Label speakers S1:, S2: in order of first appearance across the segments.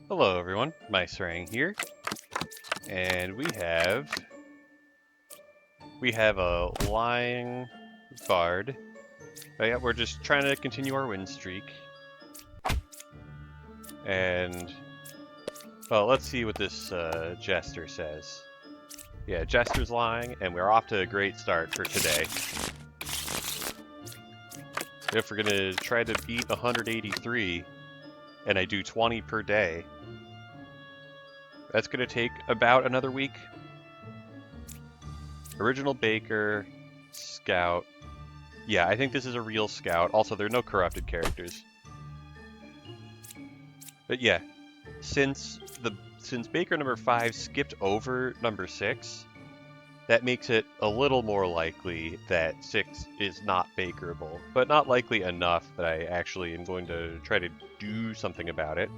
S1: Hello everyone, Micerang here, and we have a lying bard. Oh yeah, we're just trying to continue our win streak. And well, let's see what this jester says. Yeah, jester's lying, and we're off to a great start for today. If we're gonna try to beat 183, and I do 20 per day, that's gonna take about another week. Original Baker, Scout. Yeah, I think this is a real Scout. Also, there are no corrupted characters. But yeah, since Baker number 5 skipped over number 6, that makes it a little more likely that 6 is not Bakerable, but not likely enough that I actually am going to try to do something about it.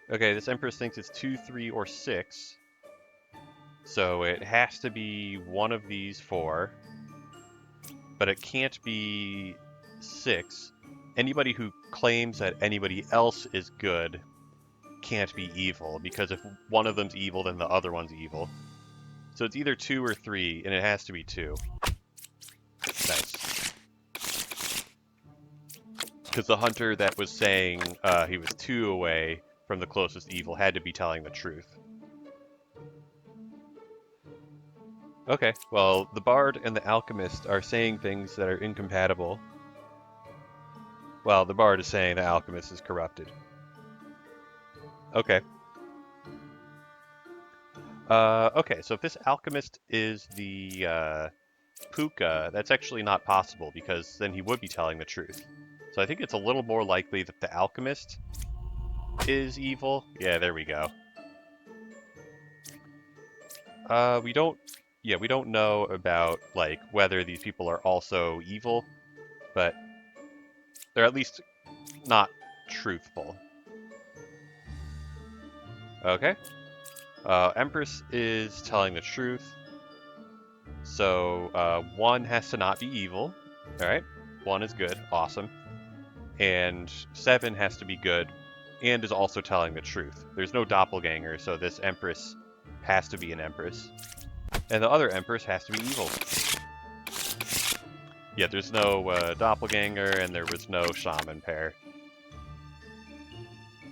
S1: Okay, this Empress thinks it's 2, 3, or 6. So it has to be one of these 4. But it can't be 6. Anybody who claims that anybody else is good can't be evil, because if one of them's evil, then the other one's evil. So it's either 2 or 3, and it has to be 2. Nice. Because the hunter that was saying he was 2 away from the closest evil had to be telling the truth. Okay, well, the bard and the alchemist are saying things that are incompatible. Well, the bard is saying the alchemist is corrupted. Okay. Okay, so if this alchemist is the Puka, that's actually not possible, because then he would be telling the truth. So I think it's a little more likely that the alchemist is evil. Yeah, there we go. We don't know about, like, whether these people are also evil, but they're at least not truthful. Okay. Empress is telling the truth. So 1 has to not be evil. Alright, 1 is good, awesome. And 7 has to be good, and is also telling the truth. There's no doppelganger, so this Empress has to be an Empress. And the other Empress has to be evil. Yeah, there's no doppelganger, and there was no shaman pair.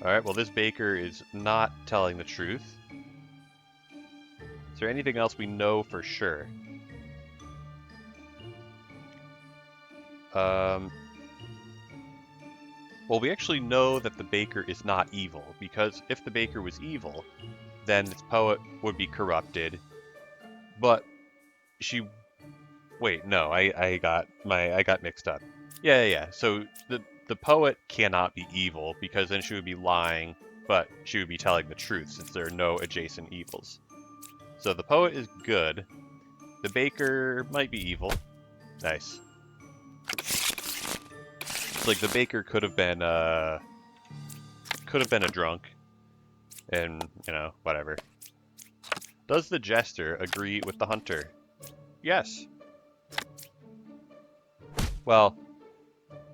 S1: Alright, well this Baker is not telling the truth. Is there anything else we know for sure? Well, we actually know that the Baker is not evil, because if the Baker was evil, then this poet would be corrupted. But she... Wait, no, I got mixed up. Yeah. So the poet cannot be evil, because then she would be lying, but she would be telling the truth, since there are no adjacent evils. So the poet is good. The Baker might be evil. Nice. It's like the Baker could have been a drunk, and whatever. Does the jester agree with the hunter? Yes. Well,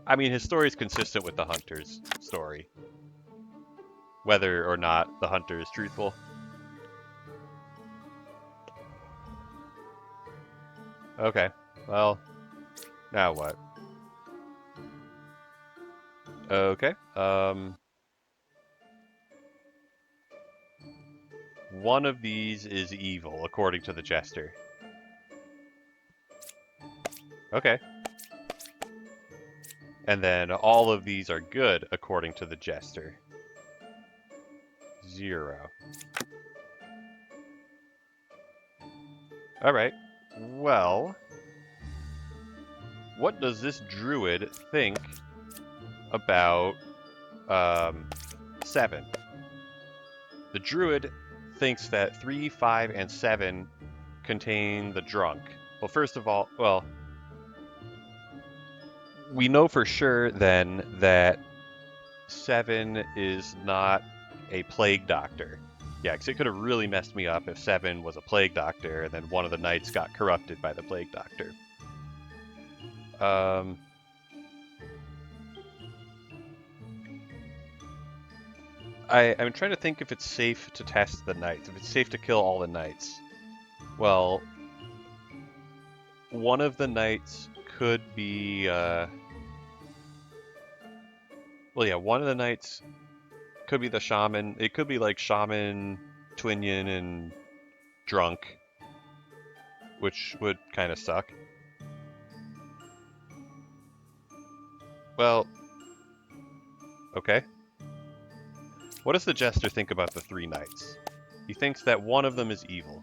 S1: I mean, his story is consistent with the hunter's story, whether or not the hunter is truthful. Okay, well, now what? Okay, one of these is evil, according to the jester. Okay. And then all of these are good, according to the jester. 0. Alright, well, what does this druid think about 7? The druid thinks that 3, 5, and 7 contain the drunk. Well, first of all, we know for sure then that 7 is not a plague doctor. Yeah, because it could have really messed me up if 7 was a plague doctor and then one of the knights got corrupted by the plague doctor. I'm trying to think if it's safe to test the knights, if it's safe to kill all the knights. Well, one of the knights could be, well, yeah, one of the knights could be the shaman. It could be like shaman, Twinion, and drunk, which would kind of suck. Well, okay. What does the jester think about the 3 knights? He thinks that one of them is evil.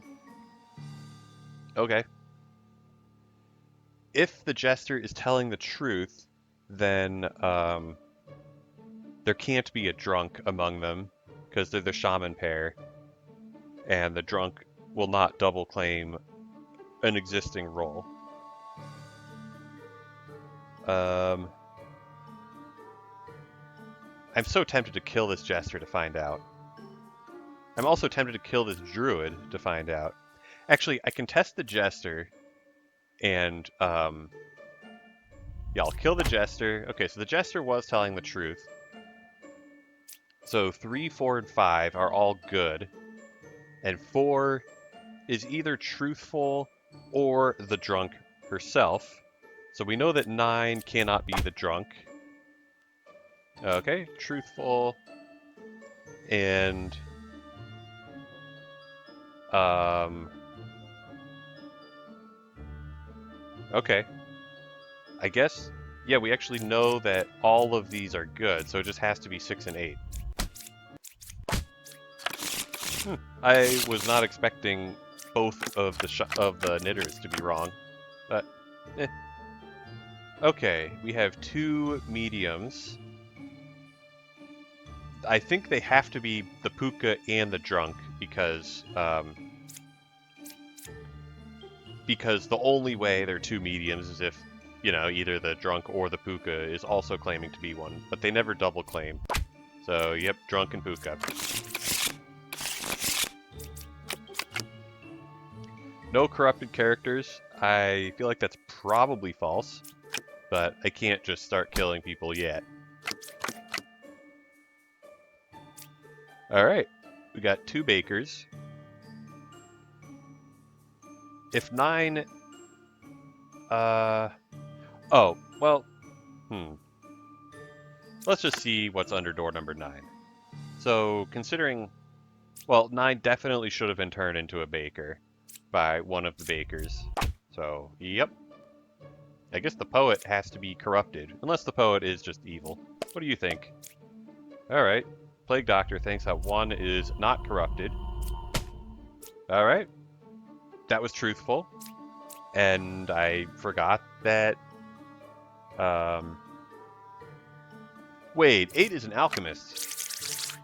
S1: Okay. If the jester is telling the truth, then there can't be a drunk among them because they're the shaman pair, and the drunk will not double claim an existing role. I'm so tempted to kill this jester to find out. I'm also tempted to kill this druid to find out. Actually, I can test the jester, and yeah, I'll kill the jester. Okay, so the jester was telling the truth. So 3, 4, and 5 are all good, and 4 is either truthful or the drunk herself. So we know that 9 cannot be the drunk. Okay, truthful, and okay. I guess, yeah, we actually know that all of these are good, so it just has to be 6 and 8. I was not expecting both of the knitters to be wrong, but eh. Okay, we have 2 mediums. I think they have to be the puka and the drunk because the only way they're 2 mediums is if, you know, either the drunk or the puka is also claiming to be one, but they never double claim. So, yep, drunk and puka. No corrupted characters. I feel like that's probably false, but I can't just start killing people yet. Alright, we got 2 bakers. If 9... Oh, well... Let's just see what's under door number 9. So, considering... Well, 9 definitely should have been turned into a baker by one of the bakers. So, yep. I guess the poet has to be corrupted, unless the poet is just evil. What do you think? Alright. Plague Doctor thinks that 1 is not corrupted. Alright. That was truthful. And I forgot that... Wait, 8 is an alchemist.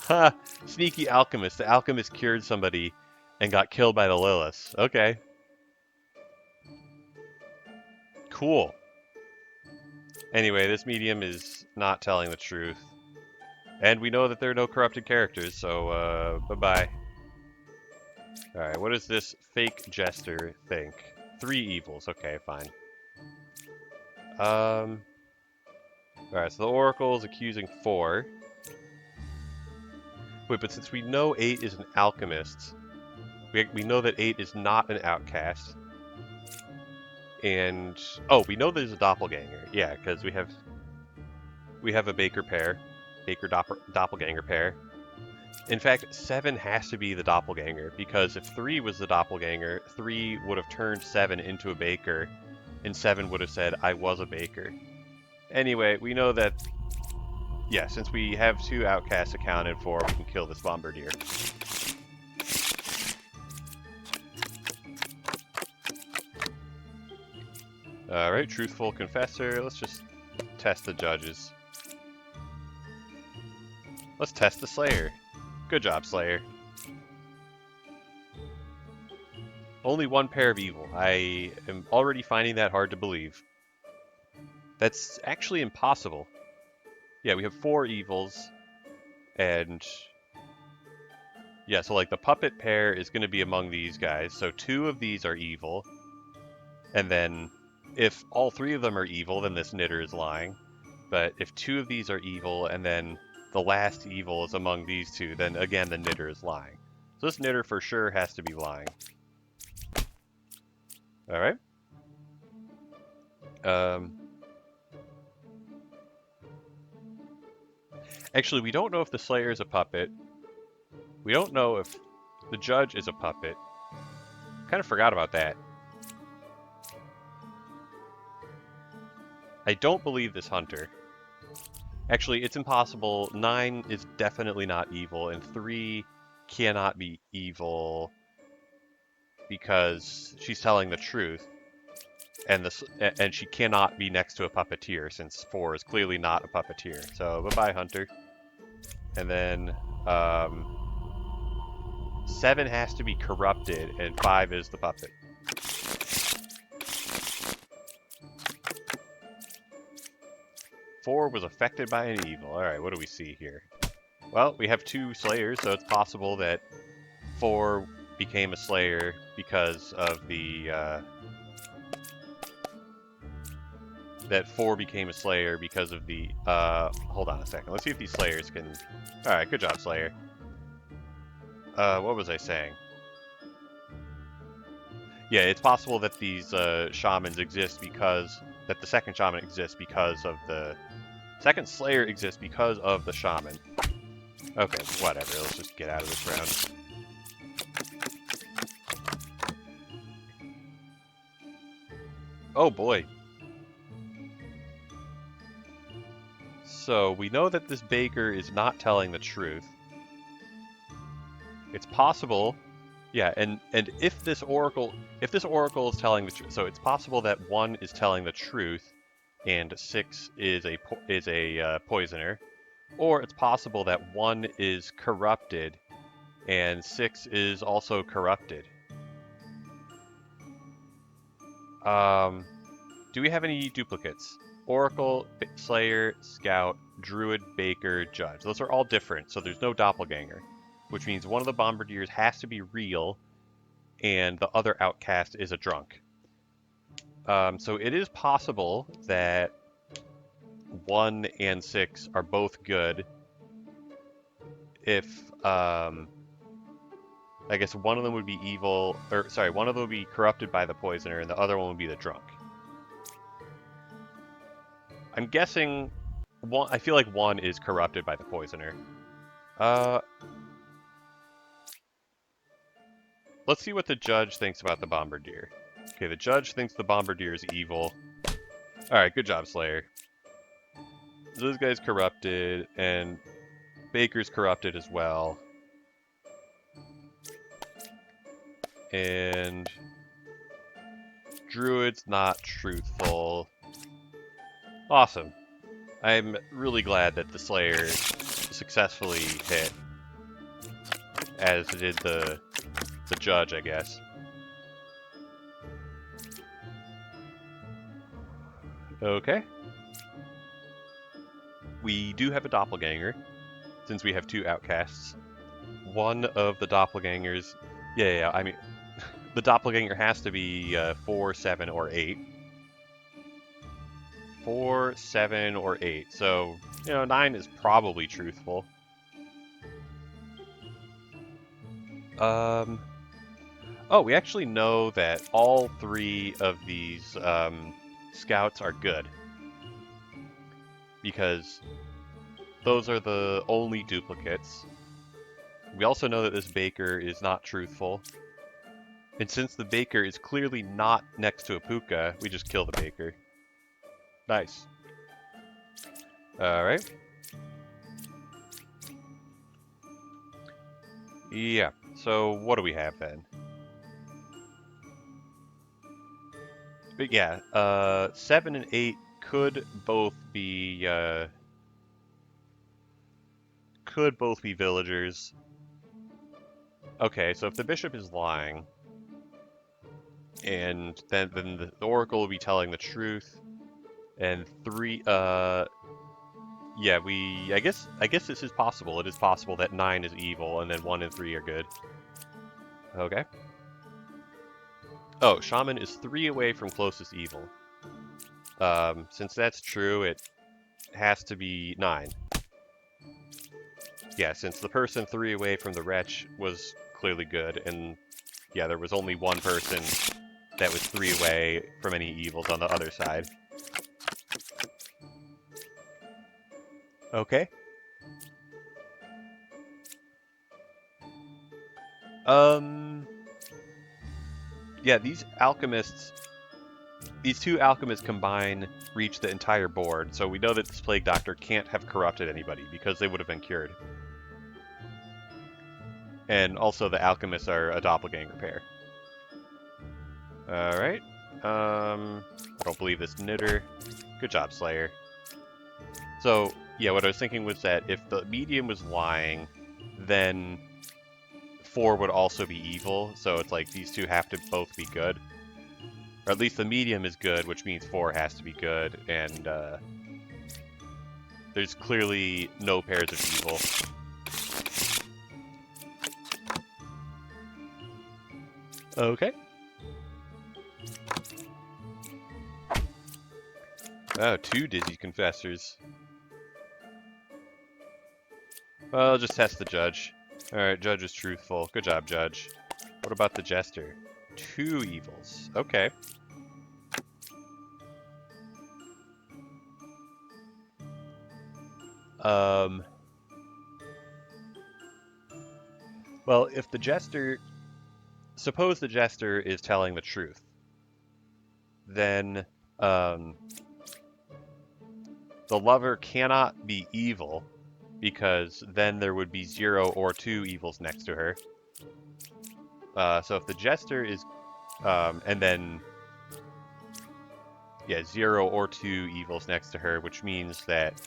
S1: Ha! Sneaky alchemist. The alchemist cured somebody and got killed by the Liliths. Okay. Cool. Anyway, this medium is not telling the truth. And we know that there are no corrupted characters, so, bye-bye. Alright, what does this fake jester think? 3 evils. Okay, fine. Alright, so the Oracle is accusing 4. Wait, but since we know 8 is an alchemist, we know that 8 is not an outcast. And... Oh, we know there's a doppelganger. Yeah, because we have a baker pair. Baker doppelganger pair. In fact, 7 has to be the doppelganger, because if 3 was the doppelganger, 3 would have turned 7 into a baker, and 7 would have said, I was a baker. Anyway, we know that, yeah, since we have 2 outcasts accounted for, we can kill this bombardier. Alright, truthful confessor. Let's just test the judges. Let's test the Slayer. Good job, Slayer. Only 1 pair of evil. I am already finding that hard to believe. That's actually impossible. Yeah, we have 4 evils, and... Yeah, so like the puppet pair is going to be among these guys, so 2 of these are evil. And then, if all 3 of them are evil, then this knitter is lying. But if 2 of these are evil, and then the last evil is among these two, then again the knitter is lying. So this knitter for sure has to be lying. Alright. Actually, we don't know if the Slayer is a puppet. We don't know if the judge is a puppet. Kind of forgot about that. I don't believe this hunter. Actually, it's impossible. 9 is definitely not evil, and 3 cannot be evil because she's telling the truth, and she cannot be next to a puppeteer since 4 is clearly not a puppeteer. So bye-bye, hunter. And then 7 has to be corrupted, and 5 is the puppet. Four was affected by an evil. Alright, what do we see here? Well, we have 2 Slayers, so it's possible that 4 became a Slayer because of the, that 4 became a Slayer because of the, hold on a second. Let's see if these Slayers can... Alright, good job, Slayer. What was I saying? Yeah, it's possible that these, shamans exist because... That the second shaman exists because of the... Second Slayer exists because of the shaman. Okay, whatever. Let's just get out of this round. Oh boy. So, we know that this baker is not telling the truth. It's possible... Yeah, and if this oracle is telling the truth... So it's possible that 1 is telling the truth, and 6 is a poisoner. Or it's possible that 1 is corrupted, and 6 is also corrupted. Do we have any duplicates? Oracle, Slayer, Scout, Druid, Baker, Judge. Those are all different, so there's no doppelganger. Which means one of the Bombardiers has to be real, and the other outcast is a drunk. So it is possible that 1 and 6 are both good if, I guess one of them would be evil, or sorry, one of them would be corrupted by the poisoner, and the other one would be the drunk. I'm guessing, I feel like 1 is corrupted by the poisoner. Let's see what the judge thinks about the Bombardier. Okay, the judge thinks the Bombardier is evil. Alright, good job, Slayer. So this guy's corrupted, and Baker's corrupted as well. And Druid's not truthful. Awesome. I'm really glad that the Slayer successfully hit, as did the judge, I guess. Okay. We do have a doppelganger, since we have 2 outcasts. One of the doppelgangers... Yeah, I mean... the doppelganger has to be 4, 7, or 8. 4, 7, or 8. So, 9 is probably truthful. Oh, we actually know that all 3 of these scouts are good. Because those are the only duplicates. We also know that this baker is not truthful. And since the baker is clearly not next to a puka, we just kill the baker. Nice. Alright. Yeah, so what do we have then? But yeah, 7 and 8 could both be villagers. Okay, so if the bishop is lying, and then the oracle will be telling the truth, and 3, yeah, I guess this is possible. It is possible that 9 is evil, and then 1 and 3 are good. Okay. Oh, Shaman is 3 away from closest evil. Since that's true, it has to be 9. Yeah, since the person 3 away from the wretch was clearly good, and yeah, there was only one person that was 3 away from any evils on the other side. Okay. Yeah, these two alchemists combined reach the entire board, so we know that this Plague Doctor can't have corrupted anybody because they would have been cured. And also the alchemists are a doppelganger pair. Alright. I don't believe this knitter. Good job, Slayer. So, yeah, what I was thinking was that if the medium was lying, then 4 would also be evil, so it's like these two have to both be good. Or at least the medium is good, which means 4 has to be good, and there's clearly no pairs of evil. Okay. Oh, 2 Dizzy Confessors. Well, I'll just test the Judge. Alright, Judge is truthful. Good job, Judge. What about the Jester? 2 evils. Okay. Well, if the Jester... Suppose the Jester is telling the truth. Then, the Lover cannot be evil, because then there would be 0 or 2 evils next to her. So if the Jester is... and then... Yeah, 0 or 2 evils next to her, which means that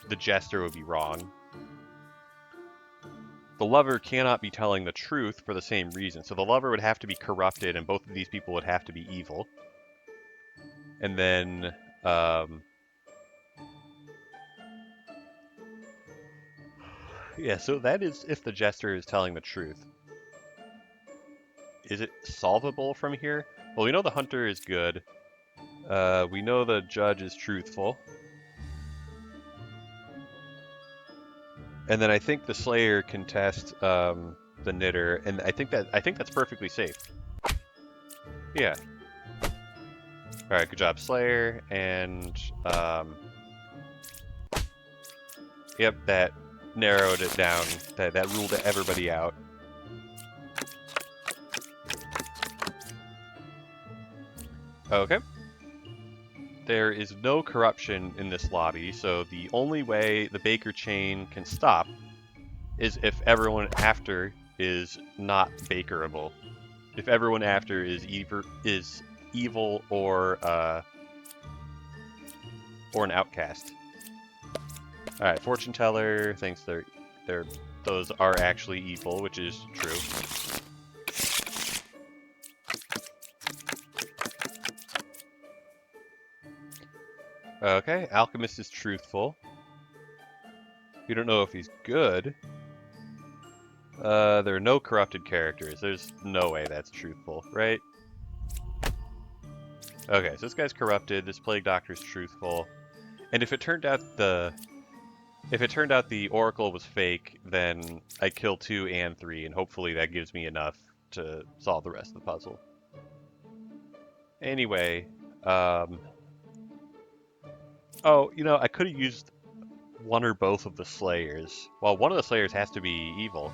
S1: the Jester would be wrong. The Lover cannot be telling the truth for the same reason. So the Lover would have to be corrupted, and both of these people would have to be evil. And then... yeah, so that is if the Jester is telling the truth. Is it solvable from here? Well, we know the Hunter is good. We know the Judge is truthful. And then I think the Slayer can test the Knitter, and I think that's perfectly safe. Yeah. All right, good job, Slayer, and yep, that narrowed it down. That ruled everybody out. Okay. There is no corruption in this lobby, so the only way the Baker chain can stop is if everyone after is not Bakerable. If everyone after is evil or an outcast. All right, fortune teller thinks those are actually evil, which is true. Okay, alchemist is truthful. We don't know if he's good. There are no corrupted characters. There's no way that's truthful, right? Okay, so this guy's corrupted. This Plague Doctor's truthful. And if it turned out the Oracle was fake, then I kill 2 and 3, and hopefully that gives me enough to solve the rest of the puzzle. Anyway, oh, you know, I could have used one or both of the Slayers. Well, one of the Slayers has to be evil.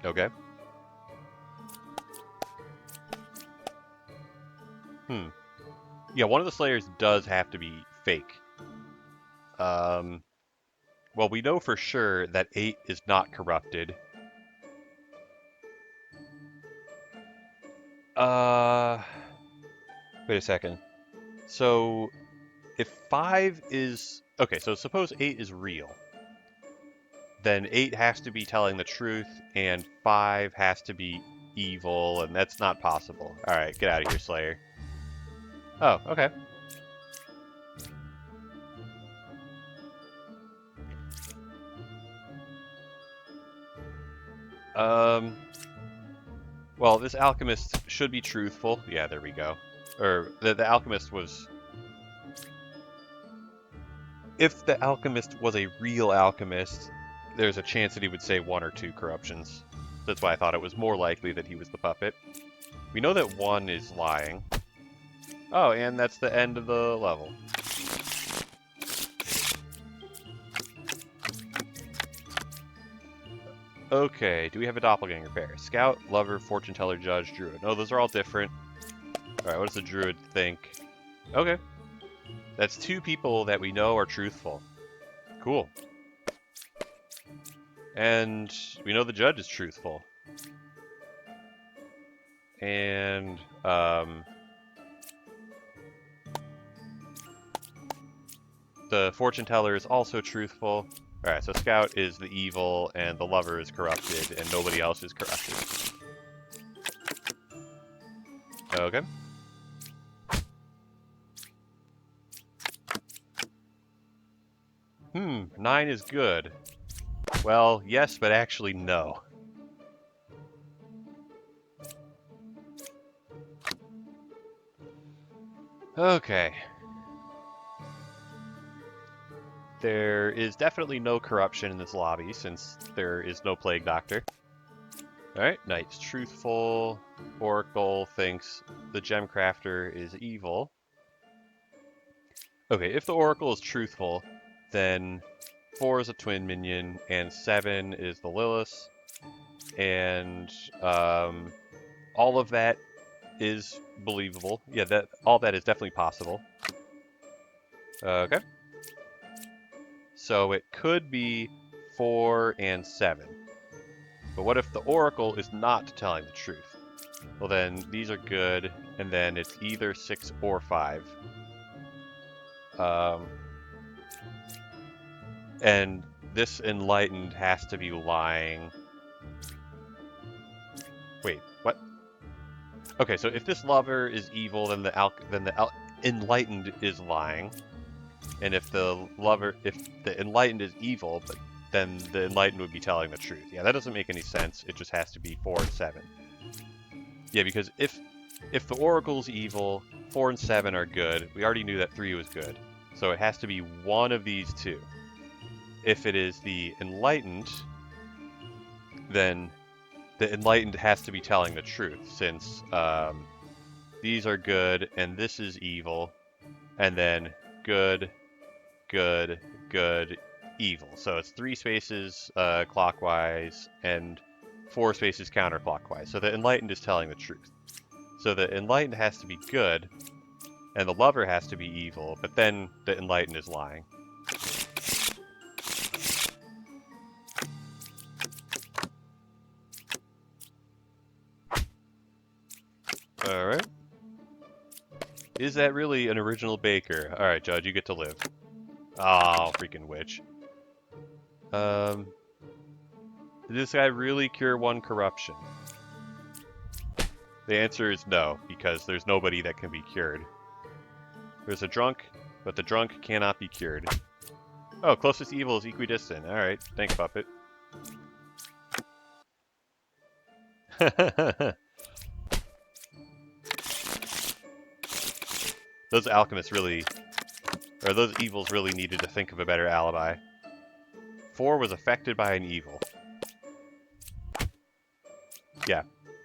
S1: Okay. Yeah, one of the Slayers does have to be fake. Well, we know for sure that 8 is not corrupted. Wait a second. So, if 5 is... Okay, so suppose 8 is real. Then 8 has to be telling the truth, and 5 has to be evil, and that's not possible. Alright, get out of here, Slayer. Oh, okay. Well, this alchemist should be truthful. Yeah, there we go. Or, the alchemist was... if the alchemist was a real alchemist, there's a chance that he would say 1 or 2 corruptions. That's why I thought it was more likely that he was the puppet. We know that 1 is lying. Oh, and that's the end of the level. Okay, do we have a doppelganger pair? Scout, lover, fortune teller, judge, druid. No, those are all different. Alright, what does the druid think? Okay. That's 2 people that we know are truthful. Cool. And we know the judge is truthful. And, the fortune teller is also truthful. Alright, so Scout is the evil, and the lover is corrupted, and nobody else is corrupted. Okay. 9 is good. Well, yes, but actually no. Okay. There is definitely no corruption in this lobby, since there is no Plague Doctor. Alright, Knight's truthful. Oracle thinks the Gem Crafter is evil. Okay, if the Oracle is truthful, then 4 is a twin minion, and 7 is the Lilith, and all of that is believable. Yeah, all that is definitely possible. Okay. So it could be 4 and 7. But what if the Oracle is not telling the truth? Well then, these are good, and then it's either 6 or 5. And this Enlightened has to be lying. Wait, what? Okay, so if this lover is evil, then the Enlightened is lying. And if the Enlightened is evil, but then the Enlightened would be telling the truth. Yeah, that doesn't make any sense. It just has to be 4 and 7. Yeah, because if the Oracle's evil, 4 and 7 are good. We already knew that 3 was good. So it has to be one of these 2. If it is the Enlightened, then the Enlightened has to be telling the truth, since these are good and this is evil, and then good, good, good, evil. So it's 3 spaces clockwise and 4 spaces counterclockwise. So the Enlightened is telling the truth. So the Enlightened has to be good, and the lover has to be evil, but then the Enlightened is lying. Alright. Is that really an original baker? Alright, Judge, you get to live. Oh, freaking witch. Did this guy really cure 1 corruption? The answer is no, because there's nobody that can be cured. There's a drunk, but the drunk cannot be cured. Oh, closest evil is equidistant. Alright, thanks, puppet. Those alchemists really, or those evils really needed to think of a better alibi. 4 was affected by an evil. Yeah,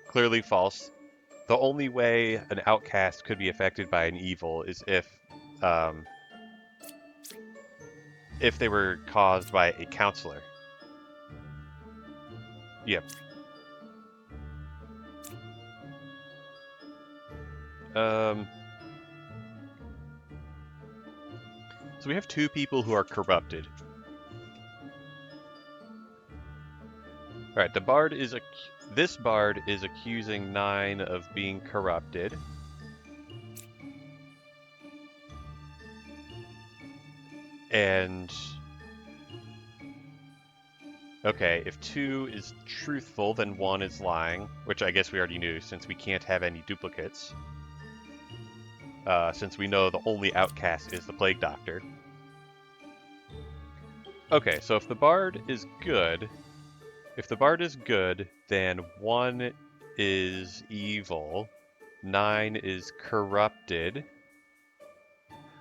S1: clearly false. The only way an outcast could be affected by an evil is if they were caused by a counselor. Yep. So we have 2 people who are corrupted. Alright, this bard is accusing 9 of being corrupted. And okay, if 2 is truthful, then 1 is lying, which I guess we already knew since we can't have any duplicates. Since we know the only outcast is the Plague Doctor. Okay, so if the bard is good, then 1 is evil, 9 is corrupted.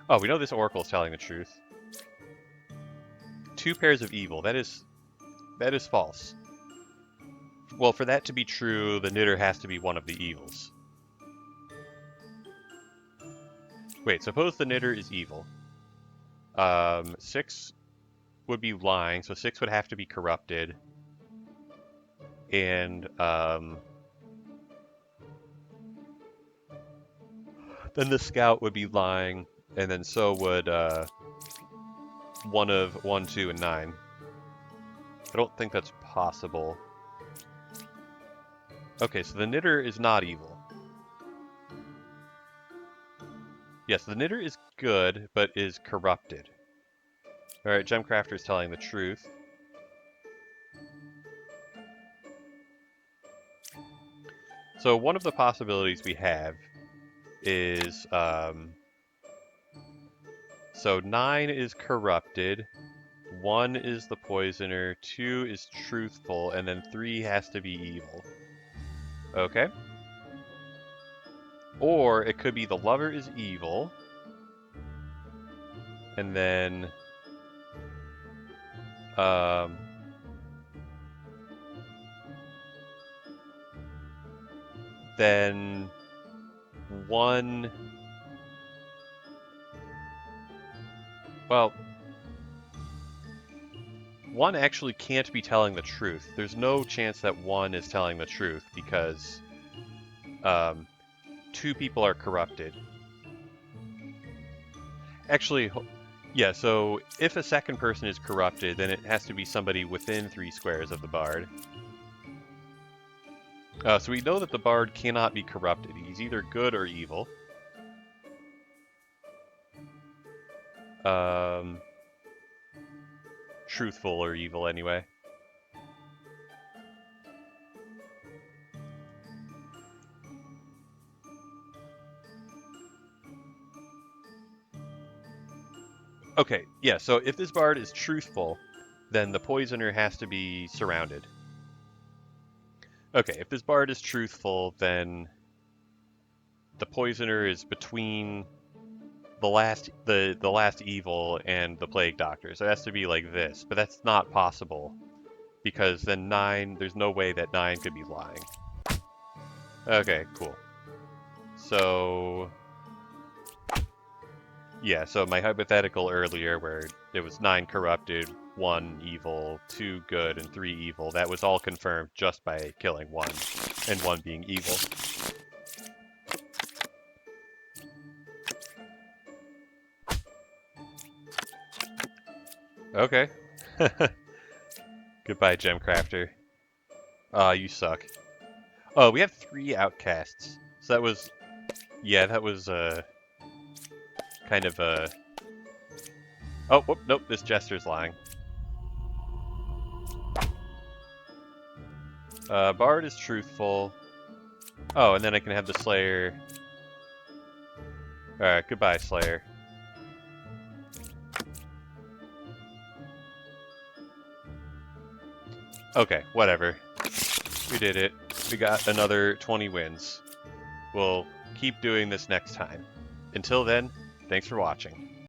S1: Oh, we know this Oracle is telling the truth. 2 pairs of evil. That is false. Well, for that to be true, the knitter has to be one of the evils. Wait, suppose the knitter is evil. 6 would be lying, so 6 would have to be corrupted. And then the scout would be lying, and then so would 1, 2, and 9. I don't think that's possible. Okay, so the knitter is not evil. Yes, the knitter is good, but is corrupted. Alright, Gemcrafter is telling the truth. So one of the possibilities we have is, so 9 is corrupted, 1 is the poisoner, 2 is truthful, and then 3 has to be evil. Okay? Or it could be the lover is evil, and then then 1, well, 1 actually can't be telling the truth. There's no chance that 1 is telling the truth because 2 people are corrupted. Actually, yeah, so if a second person is corrupted, then it has to be somebody within 3 squares of the bard. So we know that the bard cannot be corrupted. He's either good or evil. Truthful or evil, anyway. Okay, yeah, so if this bard is truthful, then the poisoner has to be surrounded. Okay, if this bard is truthful, then the poisoner is between the last evil and the plague doctor. So it has to be like this, but that's not possible because then 9, there's no way that 9 could be lying. Okay, cool. So yeah, so my hypothetical earlier where it was 9 corrupted, 1 evil, 2 good, and 3 evil, that was all confirmed just by killing 1, and 1 being evil. Okay. Goodbye, Gemcrafter. Aw, you suck. Oh, we have 3 outcasts. So that was... Yeah, that was, kind of, Oh, whoop, nope, this Jester's lying. Bard is truthful. Oh, and then I can have the Slayer. Alright, goodbye, Slayer. Okay, whatever. We did it. We got another 20 wins. We'll keep doing this next time. Until then, thanks for watching.